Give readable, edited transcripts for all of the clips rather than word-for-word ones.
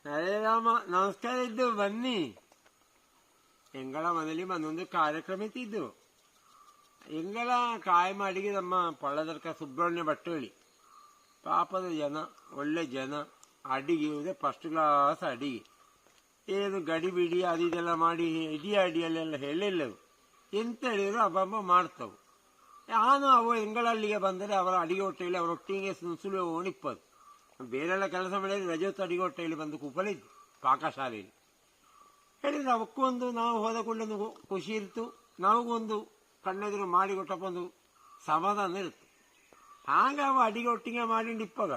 ಹರೇ ರಾಮ, ನಮಸ್ಕಾರ ಇದ್ದು ಬನ್ನಿ. ಎಂಗಳ ಮನೇಲಿ ಒಂದೊಂದು ಕಾರ್ಯಕ್ರಮ ಇತ್ತಿದ್ದು. ಎಂಗಳ ಕಾಯಂ ಅಡಿಗೆ ನಮ್ಮ ಪಳ್ಳದರ್ಕ ಸುಬ್ರಹ್ಮಣ್ಯ ಭಟ್ಟಳಿ. ಪಾಪದ ಜನ, ಒಳ್ಳೆ ಜನ. ಅಡಿಗೆ ಫಸ್ಟ್ ಕ್ಲಾಸ್ ಅಡಿಗೆ. ಏನು ಗಡಿ ಬಿಡಿ ಅದು ಇದೆಲ್ಲ ಮಾಡಿ ಅಡಿಯಲ್ಲೆಲ್ಲ ಹೇಳಿಲ್ಲವು. ಎಂತ ಹೇಳಿದ್ರು ಹಬ್ಬ ಮಾಡ್ತವು. ನಾನು ಅವು ಎಂಗಳಲ್ಲಿಗೆ ಬಂದರೆ ಅವರ ಅಡಿಗೆ ಹೊಟ್ಟೆಯಲ್ಲಿ ಅವರೊಟ್ಟಿಗೆ ಸುಳ್ಳು ಓಣಿಪ್ಪದು. ಬೇರೆಲ್ಲ ಕೆಲಸ ಮಾಡಿದ್ರೆ ರಜೆ ಹೊತ್ತು ಅಡಿಗೆ ಹೊಟ್ಟೆಯಲ್ಲಿ ಬಂದು ಕೂಪಲಿದ್ದು ಪಾಕಶಾಲೆಯಲ್ಲಿ ಹೇಳಿದ್ರೆ ಅವಕ್ಕೊಂದು ನಾವು ಹೋದ ಕೂಡಲೊಂದು ಖುಷಿ ಇರ್ತು. ನಮಗೊಂದು ಕಣ್ಣೆದುರು ಮಾಡಿ ಕೊಟ್ಟಪ್ಪ ಒಂದು ಸಮಾಧಾನ ಇರುತ್ತೆ. ಹಾಗ ಅವ ಅಡಿಗೆ ಒಟ್ಟಿಗೆ ಮಾಡಿಂಡು ಇಪ್ಪಾಗ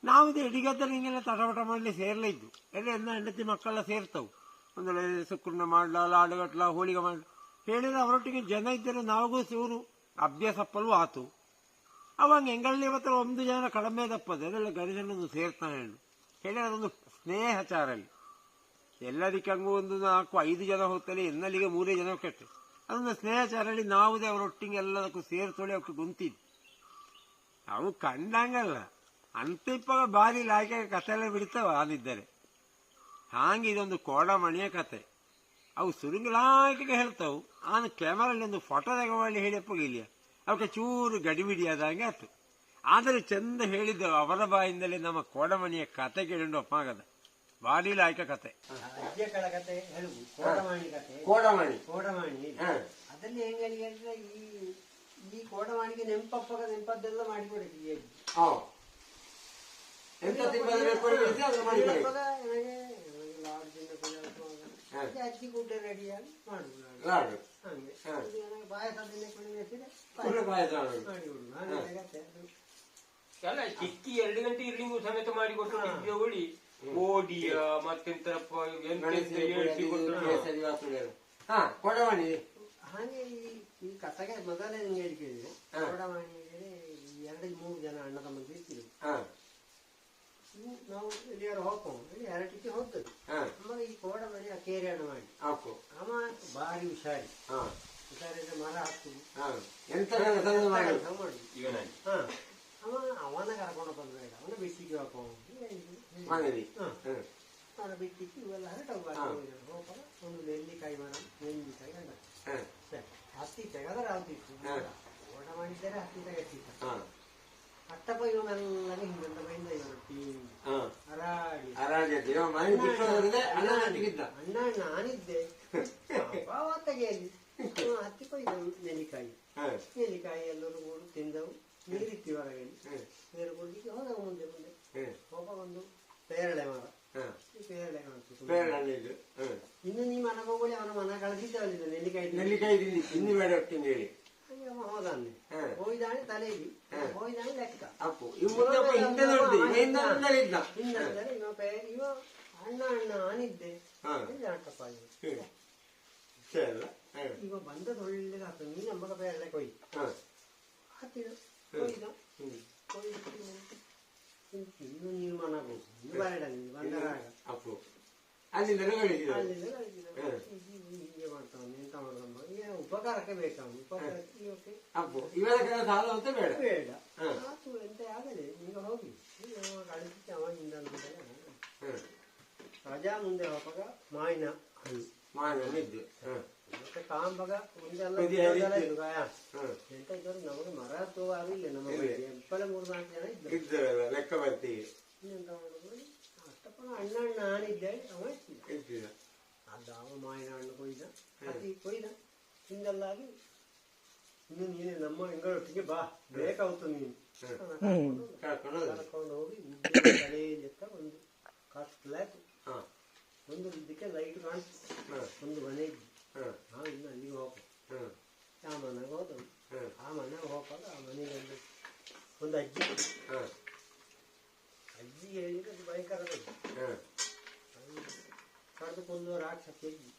ನಾವು ಅಡಿಗೆತ್ತಲ್ಲಿ ಹಿಂಗೆಲ್ಲ ತಟಪಟ ಮಾಡಲಿ ಸೇರ್ಲೇ ಇದ್ದು. ಎಲ್ಲ ಹೆಂಡತಿ ಮಕ್ಕಳೆಲ್ಲ ಸೇರ್ತವು. ಒಂದು ಸುಕ್ಕುಂಡ ಮಾಡ್ಲ, ಲಾಡುಗಟ್ಲ, ಹೋಳಿಗೆ ಮಾಡ್ಲ ಹೇಳಿದ್ರೆ ಅವರೊಟ್ಟಿಗೆ ಜನ ಇದ್ದರೆ ನಾವಗೂ ಚೂರು ಅಭ್ಯಾಸಪ್ಪಲ್ವೂ ಆತು. ಅವಾಗ ಎಂಗಳಲ್ಲಿ ಇವತ್ತು ಒಂದು ಜನ ಕಡಿಮೆ ತಪ್ಪದು. ಅದೆಲ್ಲ ಗರಿಜನೊಂದು ಸೇರ್ತಾನೆ ಹೇಳಿ ಅದೊಂದು ಸ್ನೇಹಚಾರಲ್ಲಿ ಎಲ್ಲದಕ್ಕೆ ಹಂಗೂ ಒಂದು 4-5 ಜನ ಹೋಗ್ತಾರೆ, ಎನ್ನಲ್ಲಿಗೆ 3 ಜನ ಕೆಟ್ಟು ಅದೊಂದು ಸ್ನೇಹಚಾರಲ್ಲಿ ನಾವುದೇ ಅವರೊಟ್ಟಿಗೆ ಎಲ್ಲದಕ್ಕೂ ಸೇರ್ತೊಳಿ ಅವಕ್ಕೆ ಗುಂತಿದ್ದು. ಅವು ಕಂಡಂಗಲ್ಲ ಅಂತ ಇಪ್ಪಾಗ ಬಾರಿ ಲಾಯ್ಕೆ ಕಥೆ ಎಲ್ಲ ಬಿಡ್ತಾವ ಆನಿದ್ದರೆ. ಹಾಗೆ ಇದೊಂದು ಕೋಡಮಣಿಯ ಕತೆ. ಅವು ಸುರುಂಗಲಾಯ್ಕೆಗೆ ಹೇಳ್ತಾವು. ಆನ ಕ್ಯಾಮರಲ್ಲಿ ಒಂದು ಫೋಟೋ ತೆಗವಳ್ಳಿ ಹೇಳಿಯಪ್ಪಾಗ ಇಲ್ಲಿಯ ಅವಕ್ಕೆ ಚೂರು ಗಡಿಬಿಡಿ ಆದಂಗೆ ಆಯ್ತು. ಆದರೆ ಚಂದ ಹೇಳಿದ್ದೆವು ಅವರ ಬಾಯಿಂದಲೇ ನಮ್ಮ ಕೋಡಮಣಿಯ ಕತೆ ಕೇಳಿಕೊಂಡು ಅಪ್ಪಾಗದ ಬಾರಿ ಲಾಯ್ಕ ಕತೆ. ಅಜ್ಜಕಳ ಕತೆ ಹೇಳುದು ಕೋಡಮಣಿ ಕತೆ. ಕೋಡಮಣಿ ಅದಲ್ಲಿ ಹೆಂಗನಿಗೆ ಅಂದ್ರೆ ಈ ಕೋಡಮಣಿಗೆ ನೆಂಪದ್ದೆಲ್ಲ ಮಾಡಿಕೊಡಿದ್ವಿ. ಅಜ್ಜಿ ಗುಡ್ಡ ರೆಡಿಯಾಗಿ ಮಾಡುದು. ಚಿಕ್ಕಿ 2 ಗಂಟೆ ಇರ್ಲಿಂಗು ಸಮೇತ ಮಾಡಿಕೊಟ್ಟು ಹೋಳಿ ಓಡಿಯ ಮತ್ತೆಂತ ಕೊಡವಾಣಿ. ಹಾಗೆ ಈ ಕಥೆಗೆ ಮೊದಲೇ ನಿಮ್ಗೆ ಹೇಳಿದ್ದೇವೆ. ಕೋಡವಾಣಿಯಲ್ಲಿ 2-3 ಜನ ಅಣ್ಣ ತಮ್ಮ ಇರ್ತೀವಿ. ನಾವು ಎಲ್ಲಿಯಾರು ಹೋಗ್ಕೊಂಡು ಇಲ್ಲಿ 2 ಟಿಕೆ ಹೋಗ್ತದೆ. ನಮಗೆ ಈ ಕೋಡಮಣಿ ಆ ಕೇರಿ ಹಣ ಮಾಡಿ ಅವ ಭಾರಿ ಹುಷಾರಿ. ಹುಷಾರಿದ್ರೆ ಮರ ಹಾಕ್ತದೆ. ಅವನ ಕರ್ಕೊಂಡು ಬಂದ್ಬೇಡ, ಅವನ ಬಿಟ್ಟಿಗೆ ಹಾಕೊಂಡು ಅವನ ಬಿಟ್ಟಿಗೆ ಇವೆಲ್ಲ ಹೋಗಲ್ಲ. ಒಂದು ನೆಲ್ಲಿಕಾಯಿ ಮರ, ನೆಲ್ಲಿಕಾಯಿ ಗಂಡ ಹತ್ತಿ ತೆಗೆದ್ರೆ ಆಗ್ತಿತ್ತು. ಓಟ ಮಾಡಿದ್ದಾರೆ ಹತ್ತಿ ತೆಗೆತಿತ್ತು. ಅಟ್ಟಪ್ಪ ಇವನೆಲ್ಲ ಹಿಂಗಂತ ಬೈಂದ ಇವರೊಟ್ಟಿ ಅಣ್ಣ ನಾನಿದ್ದೆ ತೆಗೆಯಲ್ಲಿ ಹತ್ತಿ ಕೊಯ್ದು ನೆಲ್ಲಿಕಾಯಿ ಎಲ್ಲರೂ ಓಡು ತಿಂದವು. ನೀರಿತ್ತಿ ಹೊರಗೆ ನೀರು ಕೊಡ್ಲಿಕ್ಕೆ ಹೋದವು. ಮುಂದೆ ಹೋಗ ಒಂದು ಪೇರಳೆ ಮರ. ಪೇರಳೆ ಕಾಣ್ತು. ಇನ್ನು ನೀ ಮನ ಹೋಗಲಿ ಅವನ ಮನ ಕಳೆದಿದ್ದವಲ್ಲ ನೆಲ್ಲಿಕಾಯಿ ತಿಂದು ಬೇಡ ಒಟ್ಟಿಂದ ಹೇಳಿ ಹೋದಾನೆ. ಹೋಯ್ದಾನೆ ತಲೆಯಲ್ಲಿ ಹೋಯ್ದಾನೆ ಲೆಕ್ಕ. ಇವ ಅಣ್ಣ ನಾನಿದ್ದೆ ಅಟ್ಟಪ್ಪ ಇವ ಬಂದದ್ದು ಒಳ್ಳೆದ ಆಗ್ತದೆ. ನೀನು ನಮ್ಮಗ ಪೇರಳೆ ಕೊಯ್ ಹತ್ತಿರ ಕೊಯ್ದ ಇನ್ನು ನೀನು ಮನಗು ಇನ್ನು ಬರಡ ಬಂದರಾಗ ಅಲ್ಲಿಂದ ಹೀಗೆ ಮಾಡ್ತಾನೆ. ಎಂತ ಮಾಡೋದಮ್ಮ ಉಪಕಾರಕ್ಕೆ ಬೇಕಾವು. ಉಪಕಾರಕ್ಕೆ ಬೇಡ ಆತು ಎಂತ ಆಗಲಿ. ಈಗ ಹೋಗಿ ಕಳಿಸಿ ಅವಾಗಿಂದ ರಜಾ ಮುಂದೆ ಹೋಗಾಗ ಮಾವಿನ ಹಣ್ಣು ಮತ್ತೆ ಕಾಂಬಗ ಮುಂದೆಲ್ಲ ಎಂತ ಇದ್ದವ್ರು ನಮಗೆ ಮರ ಹತ್ತುವಾಗ ಇಲ್ಲ. ನಮ್ಮ ಎಪ್ಪಲ 3-4 ಜನ ಇದ್ದರು ಲೆಕ್ಕ ಬರ್ತೀವಿ. ಎಂತ ಮಾಡೋದು ಅಷ್ಟಪ್ಪ ಅಣ್ಣ ನಾನಿದ್ದೆ ಅವ ಇರ್ತಿದ್ದ. ಅದು ಅವ ಮಾವಿನ ಹಣ್ಣು ಕೊಯ್ದ ಕೊಯ್ದ ಹಿಂದಲ್ಲಾಗಿ ಇನ್ನು ನೀನು ನಮ್ಮ ಹೆಂಗಳೊಟ್ಟಿಗೆ ಬಾ ಬೇಕಾಗುತ್ತು. ನೀನು ಕರ್ಕೊಂಡು ಹೋಗಿ ತಲೆಯತ್ತ ಒಂದು ಕತ್ಲಾಯ್ತು. ಒಂದು ಇದಕ್ಕೆ ಲೈಟ್ ಕಾಣಿಸ್ತು. ಒಂದು ಮನೆ ಇದ್ದು ನಾವು ಇನ್ನು ಅಲ್ಲಿಗೆ ಹೋಗ ಆ ಮನೆಗೆ ಹೋದವು. ಆ ಮನೆಗೆ ಹೋಗಾಗ ಆ ಮನೆಗೆ ಒಂದು ಅಜ್ಜಿ ಹೇಳಿದ್ರೆ ಅದು ಭಯಂಕರ ಕಳೆದುಕೊಂಡು ರಾಕ್ಷಸ ಅಜ್ಜಿ.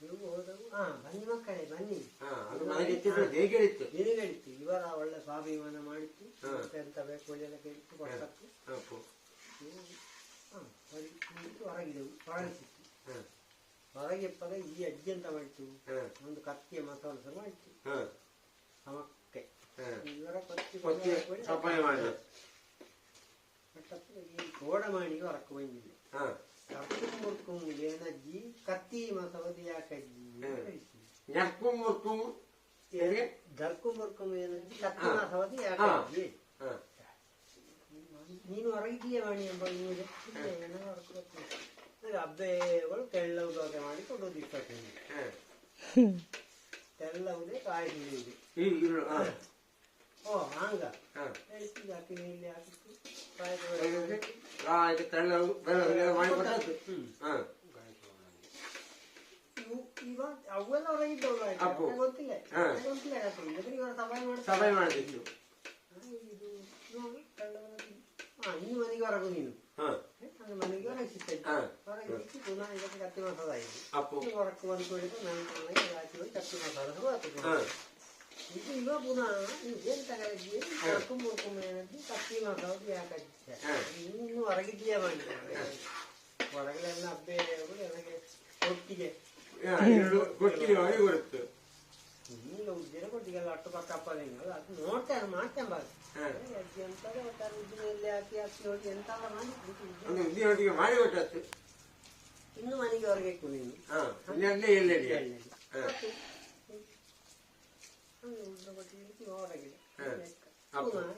ನೀವು ಹೋದವು ಬನ್ನಿ ಮಕ್ಕಳೇ ಬನ್ನಿ ನಿನಗಳಿತ್ತು. ಇವರ ಒಳ್ಳೆ ಸ್ವಾಭಿಮಾನ ಮಾಡಿತ್ತು. ಎಂತ ಬೇಕು ಎಲ್ಲ ಕೇಳಿತ್ತು ಕೊಟ್ಟತ್ತು. ಹೊರಗಿದೆವು ಹೊರಗಿತ್ತು. ಹೊರಗೆಪ್ಪಾಗ ಈ ಅಜ್ಜಿ ಅಂತ ಮಾಡಿತ್ತು. ಒಂದು ಕತ್ತಿಯ ಮಸಾಲ ಸಹ ಮಾಡಿತ್ತು. ಸಮಕ್ಕೆ ಇವರ ಕತ್ತಿ ಈ ಕೋಡಮಾಣಿಗೆ ಹೊರಕ್ಕೆ ಬಂದಿದೆ ಕರ್ಕುಂ ಮುರ್ಕುಂ ಏನಜ್ಜಿ ಕತ್ತಿ ಮಸವದಿ ಯಾಕಜ್ಜಿ ഞെക്കും മുറുക്കും ಧರ್ಕುಂ ಮುರ್ಕುಂ ಏನಜ್ಜಿ ಕತ್ತಿ ಮಸವದಿ ಯಾಕಜ್ಜಿ ನೀನು ಹೊರಗಿದೀಯ ವಾಣಿ ಎಂಬ ನಿಮಗೆ ಹಬ್ಬಗಳು ತೆಳ್ಳವುದಾಗೆ ಮಾಡಿ ಕೊಡೋದು ಇಷ್ಟೊತ್ತಿಗೆ ತೆಳ್ಳವುದೇ ಕಾಯಿ ಹಿಡಿಯುವುದು ಓ ಹಂಗ ಬೆಳೆಸಿದ ಹಾಕಿ ಇಲ್ಲಿ ಹಾಕಿತ್ತು ಇವ ಅವೆಲ್ಲ ಹೊರಗಿದ್ದವಲ್ಲ ಗೊತ್ತಿಲ್ಲ ಗೊತ್ತಿಲ್ಲ ಇವರು ಸಭೆ ಮಾಡಿದ್ದು ಇದು ನೋಡಿ ಇನ್ನು ಮನೆಗೆ ಹೊರಗು ನೀನು ಮನೆಗೆ ಹೊರಗಿಸಿದ್ದೆ ಹೊರಗಿಸಿ ಪುನಃ ಇದಕ್ಕೆ ಕತ್ತಿ ಮಸಾಲಾಯಿತು ಹೊರಕ್ಕೆ ಬಂದು ಕೊಡಿತು ನಾನು ಹಾಕಿ ಕತ್ತಿ ಮಸಾಲ ಬರ್ತದೆ ಇದು ಇವ ಪುನಃ ಏನು ತಗೊಂಡಿದ್ದೀವಿ ಕರ್ಕೊಂಡ್ ಮುರ್ಕೊಂಡ್ ಏನಂತ ಕತ್ತಿ ಮಸಾಲ ಯಾಕಜ್ಜಿ ಇನ್ನು ಹೊರಗಿದ್ದೀಯ ಮಾಡಿ ಹೊರಗಲೆಲ್ಲ ಹಬ್ಬೆಗಳು ನನಗೆ ಒಟ್ಟಿಗೆ ಬರುತ್ತೆ ಈಗ ಉದ್ದಿನ ಕೊಟ್ಟಿಗೆಲ್ಲ ಅಟ್ಟು ಪಕ್ಕ ಅಪ್ಪದೇನಲ್ಲ ಅದು ನೋಡ್ತೇನೆ ಮಾಡ್ತೇನೆ ಬಾರಿ ಅಜ್ಜಿ ಅಂತಾರೆ ಒಟ್ಟಾರೆ ಉದ್ದಿನಲ್ಲಿ ಹಾಕಿ ಹಾಕಿ ಹೋಗಿ ಎಂತೆಲ್ಲ ಮಾಡಿ ಮಾಡಿ ಕೊಟ್ಟದ್ದು ಇನ್ನು ಮನೆಗೆ ಹೊರಗೆ ಇಟ್ಟು ನೀನು ಹೊರಗೆ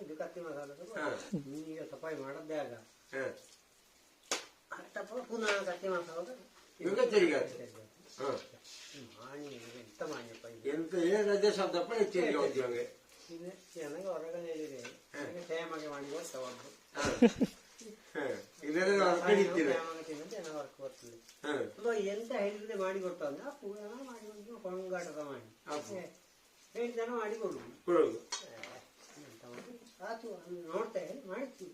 ಇದು ಕತ್ತಿ ಮಸಾಲ ನೀನೀಗ ಸಫಾಯಿ ಮಾಡದ್ದೇ ಆಗ ಅಷ್ಟಪ್ಪ ಪುನಃ ಕತ್ತಿ ಮಸಾಲ ಎಂತ ಮಾನ್ಯಪ್ಪ ಎಂತ ಏನ್ ರಜೆ ಶಬ್ದಪ್ಪ ಹೆಚ್ಚಿಗೆ ಹೋಗ್ತೀವಿ ನನಗೆ ಹೊರಗಡೆ ಹೇಳಿದೆ ಸೇಮಗೆ ಮಾಡಿ ಗೊತ್ತವದ್ದು ವರ್ಕ್ ಬರ್ತದೆ ಎಂತ ಹೇಳಿದ್ರೆ ಮಾಡಿ ಕೊಟ್ಟು ಅಂದ್ರೆ ಆ ಪೂರ್ಣ ಮಾಡಿ ಕೊಟ್ಟು ಕೊಂಗಾಟದ ಮಾಡಿ ಹೇಳಿದಾನ ಮಾಡಿ ಕೊಡುದು ಆತು ನೋಡ್ತೇವೆ ಮಾಡಿರ್ತೀವಿ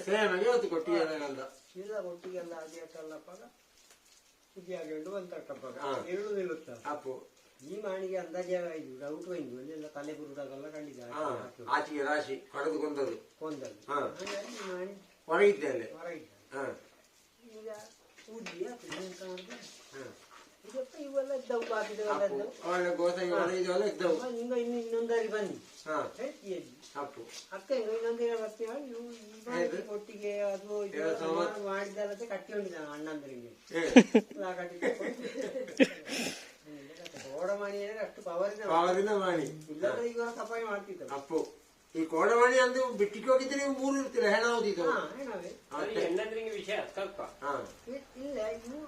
ಸೇಮಗೆ ಹೊತ್ತು ಕೊಟ್ಟಿಗೆ ಇಲ್ಲ ಒಟ್ಟಿಗೆಲ್ಲ ಅದೇಟಲ್ಲಪ್ಪ ಸುದ್ದಿಯಾಗಿ ಉಂಟು ಬಂತಕ್ಕಪ್ಪ ಎರಡು ನಿಲ್ಲುತ್ತ ಅಪ್ಪು ಈ ಮಾಣಿಗೆ ಅಂದಾಜೆ ಇದು ಡೌಟ್ ಬಂದು ಅಲ್ಲೆಲ್ಲ ತಲೆ ಬರುದಾಗೆಲ್ಲ ಕಂಡಿದ್ದ ಆಚೆಗೆ ರಾಶಿ ಕಡದು ಕೊಂದದು ಹಾಗಾಗಿ ಮಾಡಿ ಹೊರಗಿದ್ದೆ ಅಲ್ಲಿ ಹೊರಗಿದ್ದ ಈಗ ಉದ್ದಿ ಆಗ್ತದೆ ಎಂತ ಮಾಡಿದ್ರೆ ಇದಪ್ಪ ಇವೆಲ್ಲ ಇದ್ದವು ಬಾಕಿದವೆಲ್ಲ ಇದ್ದವು ಹಿಂಗ ಇನ್ನೊಂದಾಗಿ ಬನ್ನಿ ಹೇಳ್ತೀಯಲ್ಲಿ ಅಕ್ಕ ಹಿಂಗ ಇನ್ನೊಂದಿನ ಬರ್ತೀವ ಇವು ಈ ಒಟ್ಟಿಗೆ ಅದು ಮಾಡಿದಲ್ಲದೆ ಕಟ್ಟಿಕೊಂಡಿದ್ದ ಅಣ್ಣಂದ್ರಿಗೆ ಕೋಡಮಣಿ ಅಂದ್ರೆ ಅಷ್ಟು ಪವರಿನ ಮಾಡಿ ಇಲ್ಲದ್ರೆ ಈಗ ಸಫಾಯಿ ಮಾಡ್ತಿದ್ದ ಅಪ್ಪು ಈ ಕೋಡಮಣಿ ಅಂದು ಬಿಟ್ಟಿಗೆ ಹೋಗಿದ್ರೆ ನೀವು ಮೂರು ಇರ್ತೀರ ಹೆಣ ಹೋದಿದ್ದು ಹೆಣ್ಣಂದ್ರೆ ವಿಷಯ ಸ್ವಲ್ಪ ಇಲ್ಲ ಇನ್ನು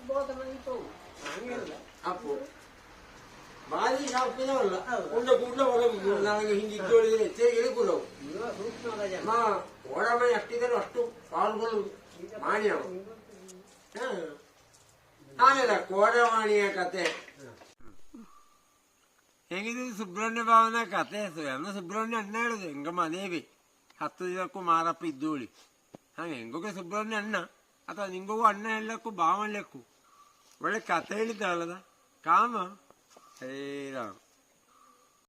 ಬೋಧ ಮನೆ ಹೋಗು ಹಂಗೆಲ್ಲ ಅಪ್ಪು ಭಾರಿ ಶಾಪಿನವಲ್ಲ ಕೂಡ್ಲ ಕೂಡ್ಲ ಹೊರಗೆ ನನಗೆ ಹಿಂಗೆ ಇದ್ದೋಳಿದ್ರೆ ಹೆಚ್ಚೇರಿ ಕೂಡವು ಕೋಡಮಣಿ ಅಷ್ಟಿದ್ದರೂ ಅಷ್ಟು ಪಾಲ್ಗಳು ಮಾಡಿ ಅವ ಆಮೇಲೆ ಕೋಡವಾಣಿಯ ಕತೆ ಹೆಂಗಿದ್ದು ಸುಬ್ರಹ್ಮಣ್ಯ ಭಾವನ ಕತೆ ಅನ್ನ ಸುಬ್ರಹ್ಮಣ್ಯ ಅಣ್ಣ ಹೇಳುದು ಹೆಂಗ ಮನೇವಿ 10 ದಿನಕ್ಕೂ ಮಾರಪ್ಪ ಇದ್ದೋಳಿ ಹಂಗೆ ಹೆಂಗೋಗೆ ಸುಬ್ರಹ್ಮಣ್ಯ ಅಣ್ಣ ಅಥವಾ ನಿಂಗೂ ಅಣ್ಣ ಹೇಳಕ್ಕೂ ಭಾವ ಹೇಳಕ್ಕೂ ಒಳ್ಳೆ ಕತೆ ಹೇಳಿದ್ದಾಳದ ಕಾಮ ಹೇ ರಾಮ್